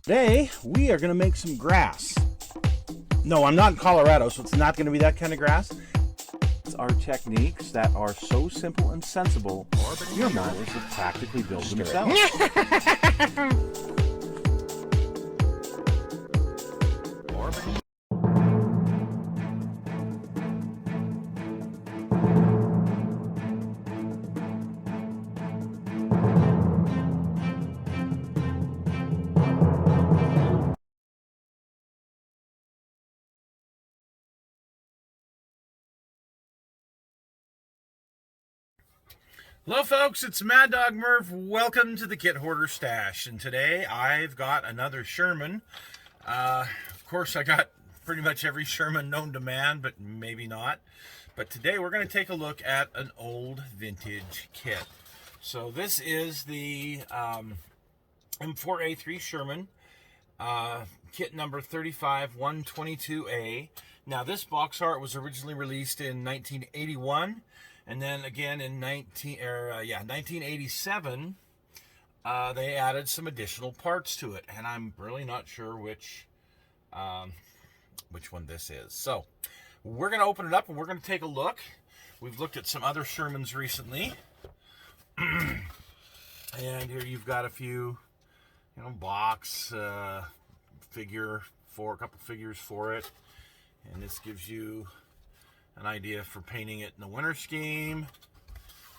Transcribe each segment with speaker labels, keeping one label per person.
Speaker 1: Today, we are going to make some grass. No, I'm not in Colorado, so it's not going to be that kind of grass. It's our techniques that are so simple and sensible, your models will practically build themselves.
Speaker 2: Hello folks, it's Mad Dog Murph. Welcome to the Kit Hoarder Stash. And today I've got another Sherman. Of course I got pretty much every Sherman known to man, but maybe not. But today we're going to take a look at an old vintage kit. So this is the M4A3 Sherman, kit number 35122A. Now this box art was originally released in 1981. And then again in 1987, they added some additional parts to it, and I'm really not sure which one this is. So we're going to open it up and we're going to take a look. We've looked at some other Shermans recently, and here you've got a few, box figure for a couple figures for it, and this gives you an idea for painting it in the winter scheme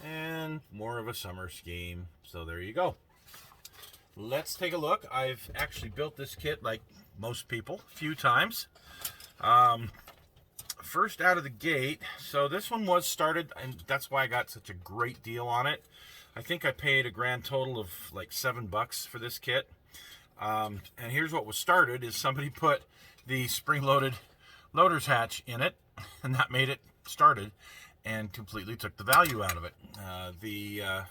Speaker 2: and more of a summer scheme. So there you go. Let's take a look. I've actually built this kit, like most people, a few times. First out of the gate, so this one was started, and that's why I got such a great deal on it. I think I paid a grand total of like $7 for this kit. And here's what was started: is somebody put the spring-loaded loader's hatch in it, and that made it started and completely took the value out of it. The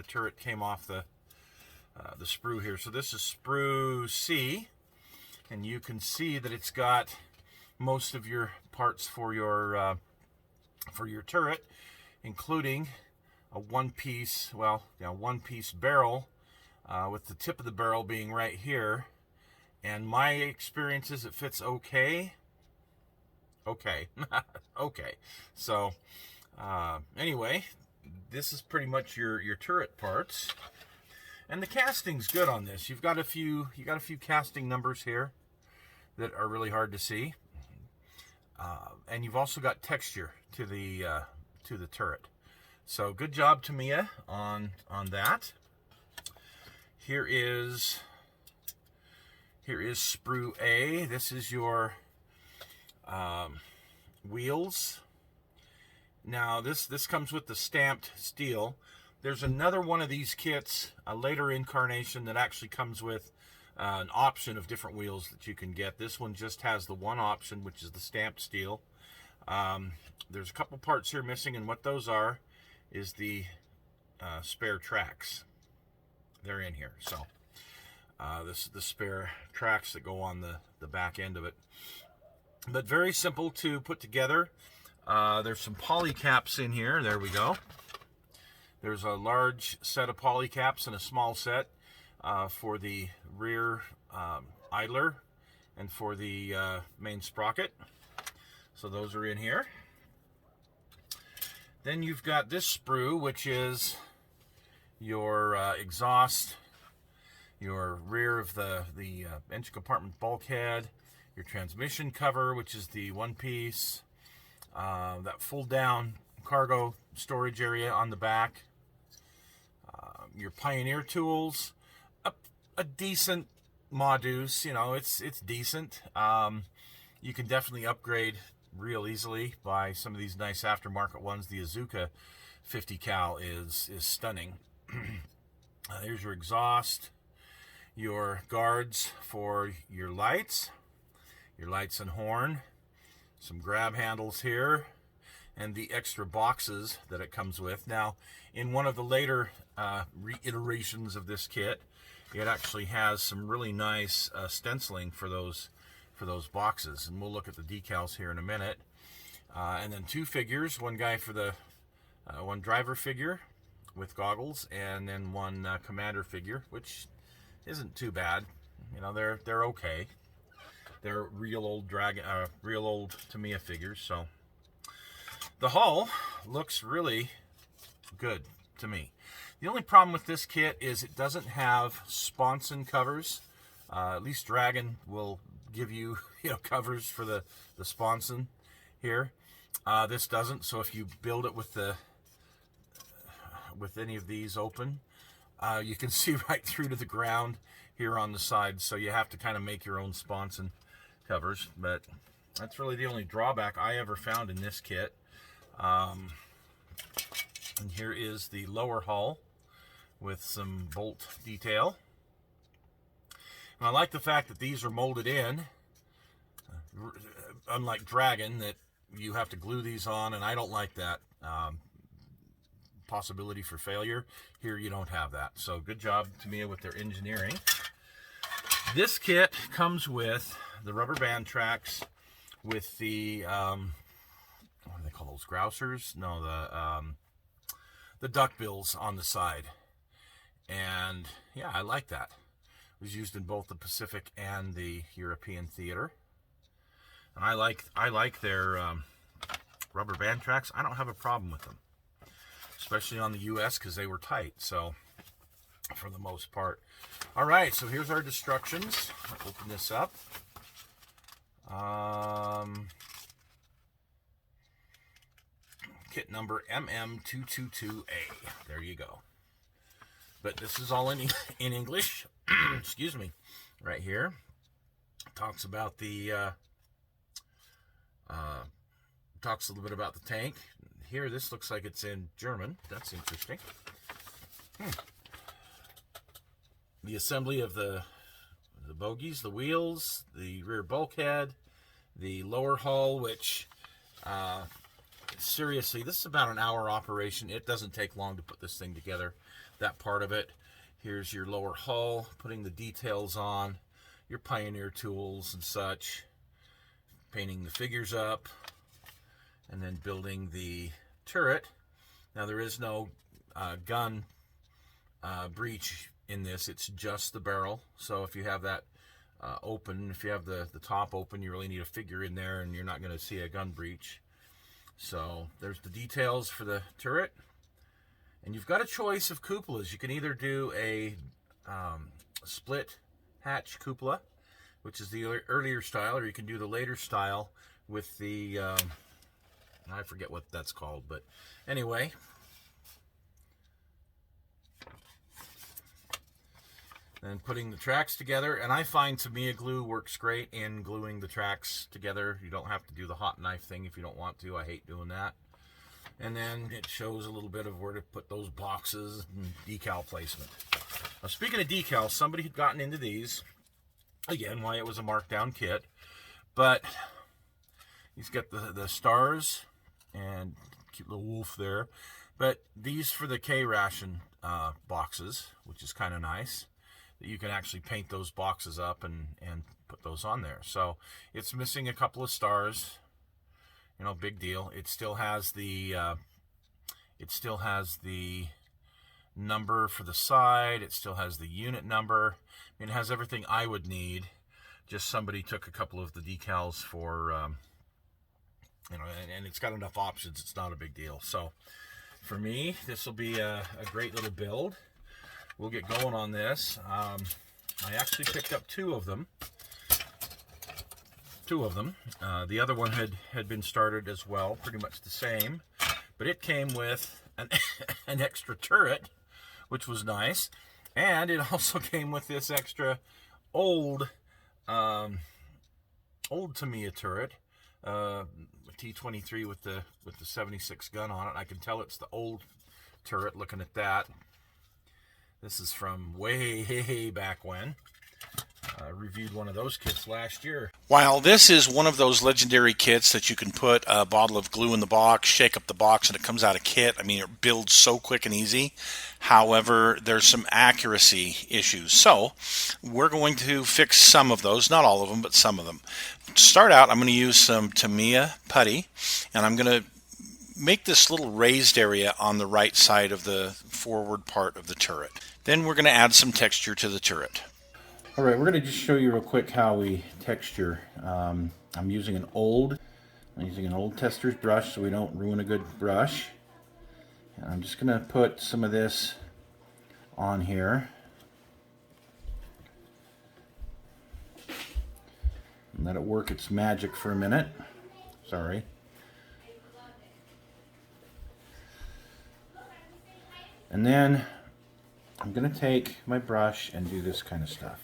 Speaker 2: turret came off the sprue here. So this is sprue C, and you can see that it's got most of your parts for your turret, including a one-piece barrel, with the tip of the barrel being right here. And my experience is it fits okay. Okay. So anyway, this is pretty much your turret parts, and the casting's good on this. You got a few casting numbers here that are really hard to see, and you've also got texture to the turret. So good job, Tamiya, on that. Here is sprue A. This is your wheels. Now this comes with the stamped steel. There's another one of these kits, a later incarnation, that actually comes with an option of different wheels that you can get. This one just has the one option, which is the stamped steel. There's a couple parts here missing, and what those are is the spare tracks. They're in here. So the spare tracks that go on the back end of it. But very simple to put together. There's some poly caps in here. There we go. There's a large set of poly caps and a small set for the rear idler and for the main sprocket. So those are in here. Then you've got this sprue, which is your exhaust, your rear of the engine compartment bulkhead, your transmission cover, which is the one piece, that fold down cargo storage area on the back, your Pioneer tools, a decent modus, it's decent. You can definitely upgrade real easily by some of these nice aftermarket ones. The Azuka 50 cal is stunning. Here's your exhaust, your guards for your lights and horn, some grab handles here, and the extra boxes that it comes with. Now, in one of the later reiterations of this kit, it actually has some really nice stenciling for those boxes, and we'll look at the decals here in a minute. And then two figures, one guy for the one driver figure with goggles, and then one commander figure, which isn't too bad. You know, they're okay. They're real old Tamiya figures. So the hull looks really good to me. The only problem with this kit is it doesn't have sponson covers. At least Dragon will give you, covers for the sponson here. This doesn't. So if you build it with any of these open, you can see right through to the ground here on the side. So you have to kind of make your own sponson covers. But that's really the only drawback I ever found in this kit. And here is the lower hull with some bolt detail. And I like the fact that these are molded in, unlike Dragon, that you have to glue these on, and I don't like that possibility for failure. Here you don't have that. So good job, Tamiya, with their engineering. This kit comes with the rubber band tracks with the, what do they call those, grousers? No, the duck bills on the side. And yeah, I like that. It was used in both the Pacific and the European theater. And I like their rubber band tracks. I don't have a problem with them, especially on the US, because they were tight. So for the most part. All right, so here's our destructions. I'll open this up. Kit number MM222A. There you go. But this is all in English. Excuse me. Right here. Talks about the talks a little bit about the tank. Here, this looks like it's in German. That's interesting. The assembly of the bogies, the wheels, the rear bulkhead, the lower hull, which seriously, this is about an hour operation. It doesn't take long to put this thing together, that part of it. Here's your lower hull, putting the details on, your Pioneer tools and such, painting the figures up, and then building the turret. Now there is no gun breech in this, it's just the barrel. So if you have that open, if you have the top open, you really need a figure in there and you're not going to see a gun breech. So there's the details for the turret. And you've got a choice of cupolas. You can either do a split hatch cupola, which is the earlier style, or you can do the later style with the, I forget what that's called, but anyway. Then putting the tracks together, and I find Tamiya glue works great in gluing the tracks together. You don't have to do the hot knife thing if you don't want to. I hate doing that. And then it shows a little bit of where to put those boxes and decal placement. Now, speaking of decals, somebody had gotten into these. Again, why it was a markdown kit. But he's got the stars and cute little wolf there. But these for the K-ration boxes, which is kind of nice. That you can actually paint those boxes up and put those on there. So it's missing a couple of stars. You know, big deal. It still has the number for the side. It still has the unit number. I mean, it has everything I would need. Just somebody took a couple of the decals for, you know, and it's got enough options. It's not a big deal. So for me, this will be a great little build. We'll get going on this. I actually picked up two of them. The other one had been started as well, pretty much the same, but it came with an extra turret, which was nice, and it also came with this extra old Tamiya turret, T23 with the 76 gun on it. I can tell it's the old turret looking at that. This is from way back when. I reviewed one of those kits last year. While this is one of those legendary kits that you can put a bottle of glue in the box, shake up the box, and it comes out a kit. I mean, it builds so quick and easy. However, there's some accuracy issues. So we're going to fix some of those, not all of them, but some of them. To start out, I'm going to use some Tamiya putty, and I'm going to make this little raised area on the right side of the forward part of the turret. Then we're going to add some texture to the turret.
Speaker 1: All right, we're going to just show you real quick how we texture. I'm using an old tester's brush so we don't ruin a good brush. And I'm just going to put some of this on here. And let it work its magic for a minute. Sorry. And then I'm going to take my brush and do this kind of stuff.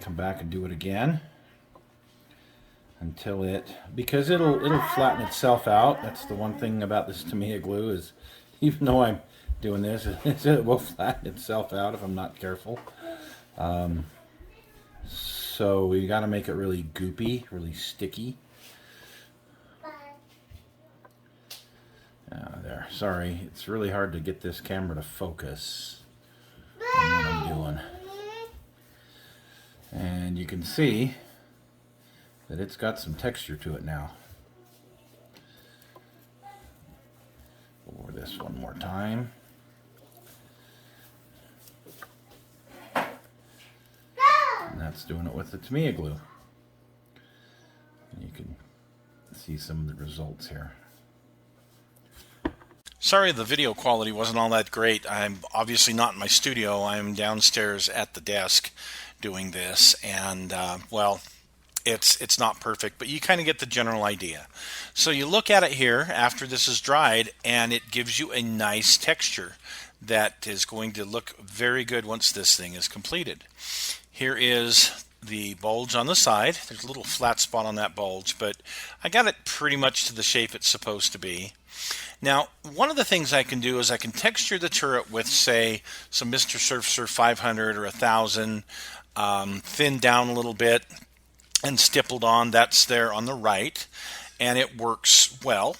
Speaker 1: Come back and do it again until because it'll flatten itself out. That's the one thing about this Tamiya glue, is even though I'm doing this, it will flatten itself out if I'm not careful. So we got to make it really goopy, really sticky. There, sorry, it's really hard to get this camera to focus on what I'm doing. And you can see that it's got some texture to it now. Over this one more time. And that's doing it with the Tamiya glue. You can see some of the results here.
Speaker 2: Sorry the video quality wasn't all that great. I'm obviously not in my studio. I'm downstairs at the desk doing this, and well, it's not perfect, but you kind of get the general idea. So you look at it here after this is dried, and it gives you a nice texture that is going to look very good once this thing is completed. Here is the bulge on the side. There's a little flat spot on that bulge, but I got it pretty much to the shape it's supposed to be. Now, one of the things I can do is I can texture the turret with, say, some Mr. Surfacer 500 or 1000, thinned down a little bit and stippled on. That's there on the right, and it works well.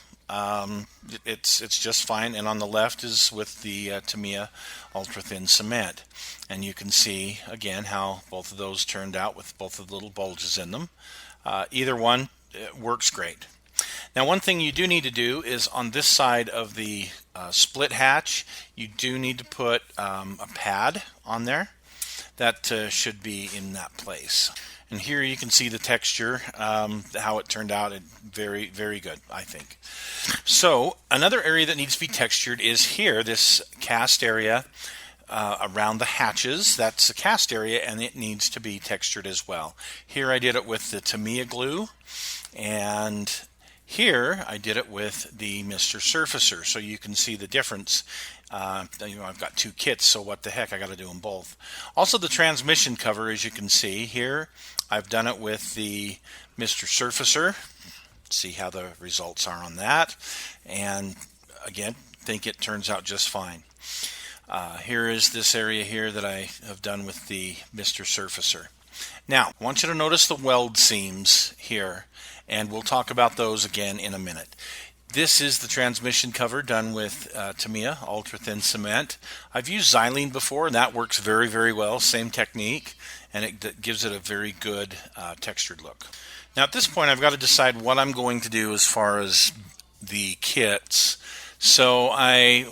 Speaker 2: It's just fine. And on the left is with the Tamiya ultra thin cement, and you can see again how both of those turned out with both of the little bulges in them. Either one works great. Now, one thing you do need to do is on this side of the split hatch, you do need to put a pad on there. That should be in that place. And here you can see the texture, how it turned out. Very, very good, I think. So another area that needs to be textured is here, this cast area around the hatches. That's a cast area, and it needs to be textured as well. Here I did it with the Tamiya glue, and here I did it with the Mr. Surfacer, so you can see the difference. I've got two kits, so what the heck, I got to do them both. Also, the transmission cover, as you can see here, I've done it with the Mr. Surfacer. See how the results are on that, and again, think it turns out just fine. Here is this area here that I have done with the Mr. Surfacer. Now, I want you to notice the weld seams here, and we'll talk about those again in a minute. This is the transmission cover done with Tamiya ultra thin cement. I've used xylene before, and that works very, very well. Same technique, and it gives it a very good textured look. Now at this point, I've got to decide what I'm going to do as far as the kits. So I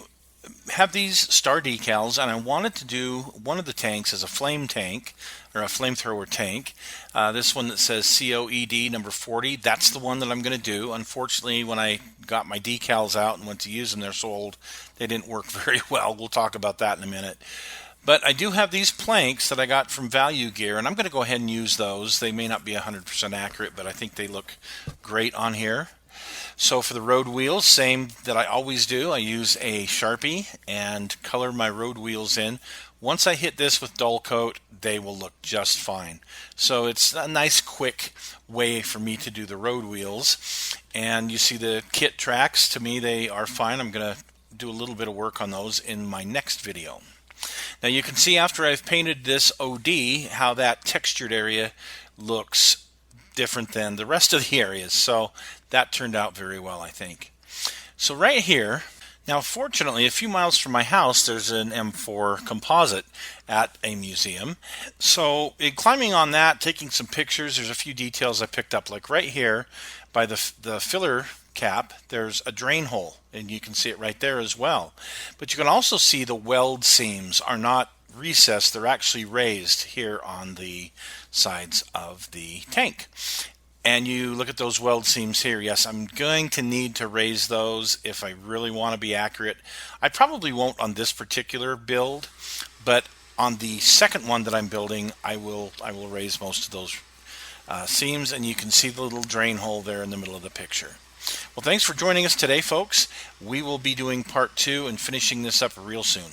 Speaker 2: have these star decals, and I wanted to do one of the tanks as a flame tank, or a flamethrower tank. This one that says COED number 40, that's the one that I'm going to do. Unfortunately, when I got my decals out and went to use them, they're so old, they didn't work very well. We'll talk about that in a minute. But I do have these planks that I got from Value Gear, and I'm going to go ahead and use those. They may not be 100% accurate, but I think they look great on here. So for the road wheels, same that I always do. I use a Sharpie and color my road wheels in. Once I hit this with dull coat, they will look just fine. So it's a nice quick way for me to do the road wheels. And you see the kit tracks, to me they are fine. I'm going to do a little bit of work on those in my next video.
Speaker 3: Now you can see after I've painted this OD how that textured area looks different than the rest of the areas. So that turned out very well, I think. So right here, now fortunately a few miles from my house there's an M4 composite at a museum. So in climbing on that, taking some pictures, there's a few details I picked up, like right here by the filler cap there's a drain hole, and you can see it right there as well. But you can also see the weld seams are not recessed, they're actually raised here on the sides of the tank. And you look at those weld seams here. Yes, I'm going to need to raise those if I really want to be accurate. I probably won't on this particular build, but on the second one that I'm building, I will raise most of those seams, and you can see the little drain hole there in the middle of the picture. Well, thanks for joining us today, folks. We will be doing part 2 and finishing this up real soon.